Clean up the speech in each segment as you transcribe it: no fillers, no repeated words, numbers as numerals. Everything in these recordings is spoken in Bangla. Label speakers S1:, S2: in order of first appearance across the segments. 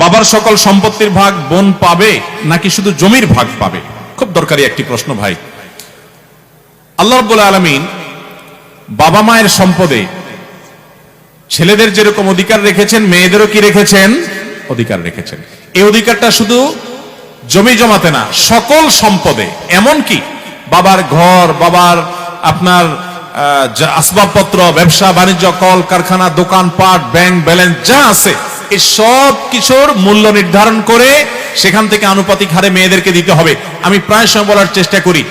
S1: বাবার সকল সম্পত্তির ভাগ বোন পাবে নাকি শুধু জমির ভাগ পাবে? খুব দরকারি একটি প্রশ্ন ভাই। আল্লাহ রাব্বুল আলামিন বাবা মায়ের সম্পদে ছেলেদের যেরকম অধিকার রেখেছেন, মেয়েদেরও কি রেখেছেন? অধিকার রেখেছেন। এই অধিকারটা শুধু জমি জমাতে না, সকল সম্পদে। এমন কি বাবার ঘর, বাবার আপনার আসবাবপত্র, ব্যবসা বাণিজ্য, কল কারখানা, দোকানপাট, ব্যাংক ব্যালেন্স যা আছে, এই সব কিছুর মূল্য নির্ধারণ করে সেখান থেকে আনুপাতিক হারে মেয়েদেরকে দিতে হবে। আমি প্রায় সময় বলার চেষ্টা করি,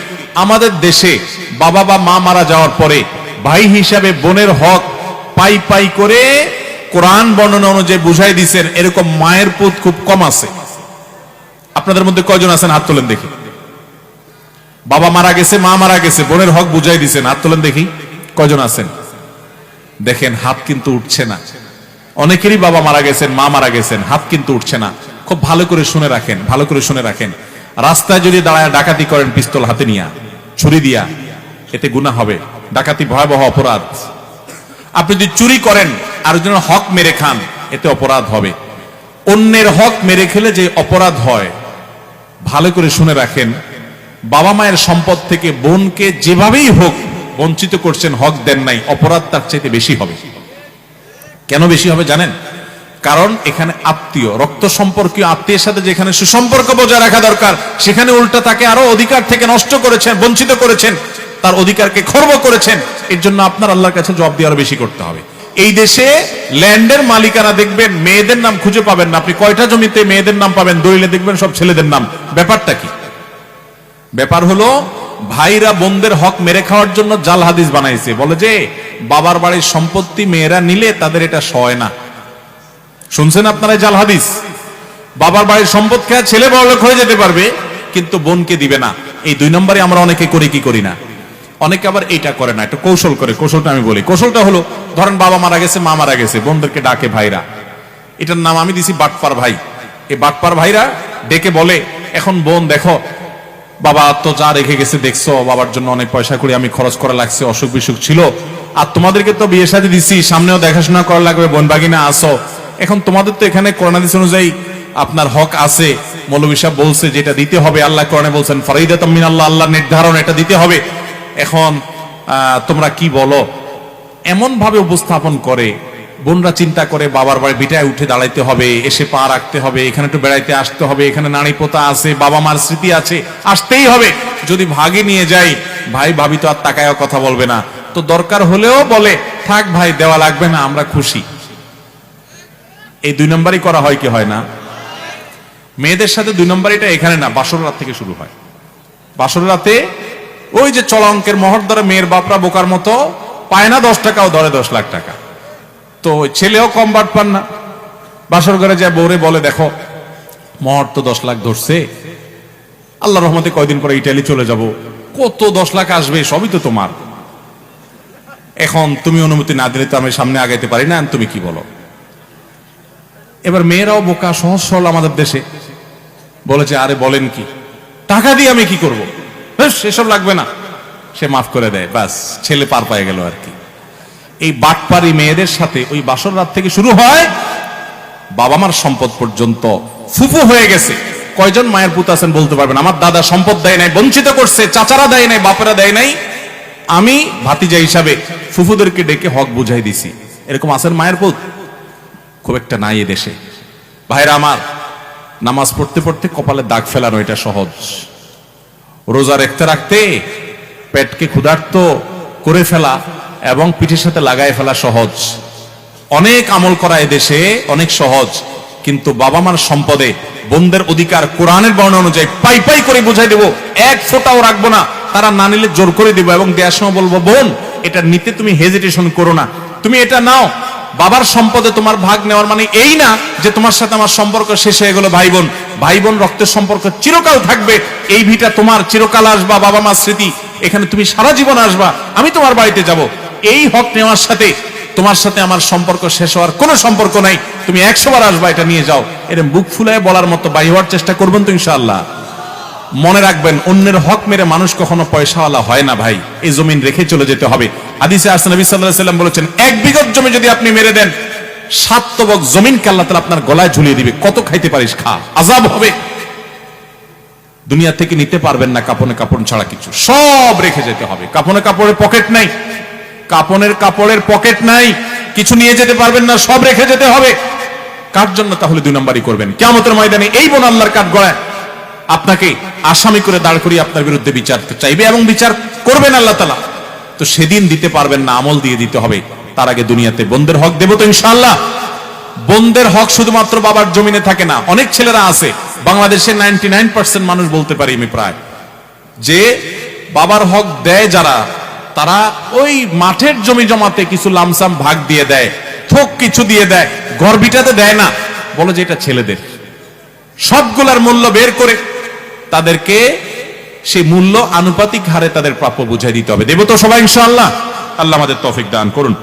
S1: আমাদের দেশে বাবা বা মা মারা যাওয়ার পরে ভাই হিসাবে বোনের হক পাই পাই করে কোরআন বর্ণনা অনুযায়ী বুঝাই দিচ্ছেন, এরকম মায়ের পুত খুব কম আছে। আপনাদের মধ্যে কয়জন আছেন হাত তোলেন দেখি? বাবা মারা গেছে, মা মারা গেছে, বোনের হক বুঝাই দিচ্ছেন, হাত তোলেন দেখি কয়জন আছেন? দেখেন হাত কিন্তু উঠছে না। অনেকেরই বাবা মারা গেছেন, মা মারা গেছেন, হাত কিন্তু উঠছে না। খুব ভালো করে শুনে রাখেন, ভালো করে শুনে রাখেন। রাস্তায় যদি দাঁড়ায় ডাকাতি করেন পিস্তল হাতে নিয়া, ছুরি দিয়া, এতে গুনাহ হবে। ডাকাতি ভয়াবহ অপরাধ। আপনি যদি চুরি করেন আর জনের হক মেরে খান, এতে অপরাধ হবে। অন্যের হক মেরে খেলে যে অপরাধ হয়, ভালো করে শুনে রাখেন। বাবা মায়ের সম্পদ থেকে বোনকে যেভাবেই হোক বঞ্চিত করছেন, হক দেন নাই, অপরাধ তার চাইতে বেশি হবে। কেন বেশি হবে জানেন? কারণ এখানে আত্মীয়, রক্ত সম্পর্কীয় আত্মীয়ের সাথে যেখানে সুসম্পর্ক বজায় রাখা দরকার, সেখানে উল্টা তাকে আরো অধিকার থেকে নষ্ট করেছেন, বঞ্চিত করেছেন, তার অধিকারকে খর্ব করেছেন। এর জন্য আপনার আল্লাহর কাছে জবাব দিয়ে আরো বেশি করতে হবে। এই দেশে ল্যান্ডের মালিকানা দেখবেন মেয়েদের নাম খুঁজে পাবেন না। আপনি কয়টা জমিতে মেয়েদের নাম পাবেন? দলিলে দেখবেন সব ছেলেদের নাম। ব্যাপারটা কি? ব্যাপার হলো ভাইরা বোনদের হক মেরে খাওয়ার জন্য জাল হাদিস বানাইছে। বলে যে বাবার বাড়ির সম্পত্তি মেয়েরা নিলে তাদের এটা সয় না। শুনছেন আপনারা জাল হাদিস? বাবার বাড়ির সম্পদ খেয়ে ছেলে বড়লোক হয়ে যেতে পারবে, কিন্তু বোনকে দিবে না। এই 2 নম্বরে আমরা অনেকে করি কি করি না? অনেকে আবার এইটা করে না, একটু কৌশল করে। কৌশলটা আমি বলি। কৌশলটা হলো, ধরেন বাবা মারা গেছে, মা মারা গেছে, বোনদেরকে ডাকে ভাইরা। এটার নাম আমি দিছি বাটপার ভাই। এই বাটপার ভাইরা ডেকে বলে, এখন বোন দেখো, বাবা তো যা রেখে গেছে দেখছো, বাবার জন্য অনেক পয়সা করে আমি খরচ করা লাগছে, অসুখ বিসুখ ছিল, আর তোমাদেরকে তো বিয়ে শাদী দিচ্ছি, সামনেও দেখাশোনা করা লাগবে, বোন বাগিনা আসো। এখন তোমাদের তো এখানে কোরআন হাদিস অনুযায়ী আপনার হক আছে। মৌলভী সাহেব বলছে যেটা দিতে হবে, আল্লাহ কোরআনে বলছেন ফরিদাতাম মিনাল্লাহ, আল্লাহর নির্ধারণ, এটা দিতে হবে। এখন তোমরা কি বলো? এমন ভাবে উপস্থাপন করে, বোনরা চিন্তা করে বাবার বাড়ি বিটায় উঠে দাঁড়াইতে হবে, এসে পা রাখতে হবে, এখানে একটু বেড়াইতে আসতে হবে, এখানে নানি পোতা আছে, বাবা মার স্মৃতি আছে, আসতেই হবে। যদি ভাগে নিয়ে যাই, ভাই ভাবি তো আর তাকায় কথা বলবে না, তো দরকার হলেও বলে থাক ভাই, দেওয়া লাগবে না, আমরা খুশি। এই 2 নম্বরই করা হয় কি হয় না? মেয়েদের সাথে 2 নম্বরটা এখানে না, বাসর রাত থেকে শুরু হয়। বাসর রাতে ওই যে চলা অঙ্কের মোহর ধরে মেয়ের বাপরা বোকার মতো পায় না 10 টাকাও ধরে 10 লাখ টাকা। তো ছেলেও কম বাট পান না। বাসর ঘরে যায় বউরে বলে, দেখো মোহর তো 10 লাখ ধরছে, আল্লাহ রহমতে কয়দিন পরে ইটালি চলে যাব, কত 10 লাখ আসবে, সবই তো তোমার। এখন তুমি অনুমতি না দিলে তো আমি সামনে আগাইতে পারি না, তুমি কি বলো? এবার মেয়েরাও বোকা, সহজ সরল আমাদের দেশে, বলেছে আরে বলেন কি, টাকা দিয়ে আমি কি করব, সেসব লাগবে না। সে মাফ করে দেয়, বাস ছেলে পার পায়ে গেল আর কি। এই বাটপারি মেয়েদের সাথে ওই বাসর রাত থেকে শুরু হয়, বাবা মার সম্পদ পর্যন্ত। ফুফু হয়ে গেছে, কয়জন মায়ের পুত আছেন বলতে পারবেন? আমার দাদা সম্পদ দেয় নাই, বঞ্চিত করছে, চাচারা দেয় নাই, বাপেরা দেয় নাই, আমি ভাতিজা হিসাবে ফুফুদেরকে ডেকে হক বুঝাই দিছি। এরকম আছেন মায়ের পুত? খুব একটা নাই এ দেশে। ভাইরা আমার, নামাজ পড়তে পড়তে কপালে দাগ ফেলানো এটা সহজ, রোজা রাখতে রাখতে পেটকে ক্ষুধার্ত করে ফেলা এবং পিঠের সাথে লাগায় ফেলা সহজ। অনেক আমল করা এদেশে অনেক সহজ, কিন্তু বাবা মার সম্পদে বোনদের অধিকার কোরআনের বর্ণনা অনুযায়ী পাই পাই করে বুঝাই দেব, 1 ফোঁটাও রাখবো না। তারা না নিলে জোর করে দেবো এবং দেওয়ার সময় বলবো, বোন এটা নিতে তুমি হেজিটেশন করো না, তুমি এটা নাও। বাবার সম্পদে তোমার ভাগ নেওয়ার মানে এই না যে তোমার সাথে আমার সম্পর্ক শেষ হয়ে গেল। ভাই বোন, ভাই বোন রক্তের সম্পর্ক চিরকাল থাকবে। এই ভিটা তোমার, চিরকাল আসবা, বাবা মার স্মৃতি, এখানে তুমি সারা জীবন আসবা, আমি তোমার বাড়িতে যাব। এই হক নেওয়ার সাথে তোমার সাথে আমার সম্পর্ক শেষ হওয়ার কোনো সম্পর্ক নাই, তুমি 100 বার আসবা, এটা নিয়ে যাও। এরকম বুক ফুলায় বলার মতো বাই হওয়ার চেষ্টা করবেন তো ইনশাআল্লাহ। মনে রাখবেন, অন্যের হক মেরে মানুষ কখনো পয়সাওয়ালা হয় না ভাই। এই জমিন রেখে চলে যেতে হবে। হাদিসে আসছে নবী সাল্লাল্লাহু আলাইহি ওয়াসাল্লাম বলেছেন, 1 বিঘত জমি যদি আপনি মেরে দেন, 7 তবক জমিনকে আল্লাহ তাআলা আপনার গলায় ঝুলিয়ে দিবে, কত খাইতে পারিস খা, আযাব হবে। দুনিয়া থেকে নিতে পারবেন না কাপনে কাপড় ছাড়া কিছু, সব রেখে যেতে হবে। কাপনে কাপড়ের পকেট নাই, কাপনের কাপড়ের পকেট নাই, কিছু নিয়ে যেতে পারবেন না, সব রেখে যেতে হবে। কার জন্য তাহলে 2 নম্বরই করবেন? কিয়ামতের ময়দানে এই বোন আল্লাহর কাঠ গড়ায় আপনাকে আসামি করে দাঁড় করিয়ে আপনার বিরুদ্ধে বিচার চাইবে এবং বিচার করবেন আল্লাহ তাআলা। তো সেদিন দিতে পারবেন না, আমল দিয়ে দিতে হবে। তার আগে দুনিয়াতে বোনদের হক দেব তো ইনশাআল্লাহ। বোনদের হক শুধুমাত্র বাবার জমিনে থাকে না। অনেক ছেলেরা আছে বাংলাদেশের 99% মানুষ বলতে পারি আমি প্রায়, যে বাবার হক দেয় যারা, তারা ওই মাঠের জমি জমাতে কিছু লামসাম ভাগ দিয়ে দেয়, থোক কিছু দিয়ে দেয়, গর্বিটাতে দেয় না, বলে যে এটা ছেলেদের। সবগুলার মূল্য বের করে তাদেরকে সেই মূল্য আনুপাতিক হারে তাদের প্রাপ্য বুঝাই দিতে হবে। দেব তো সবাই ইনশাআল্লাহ। আল্লাহ আমাদের তৌফিক দান করুন।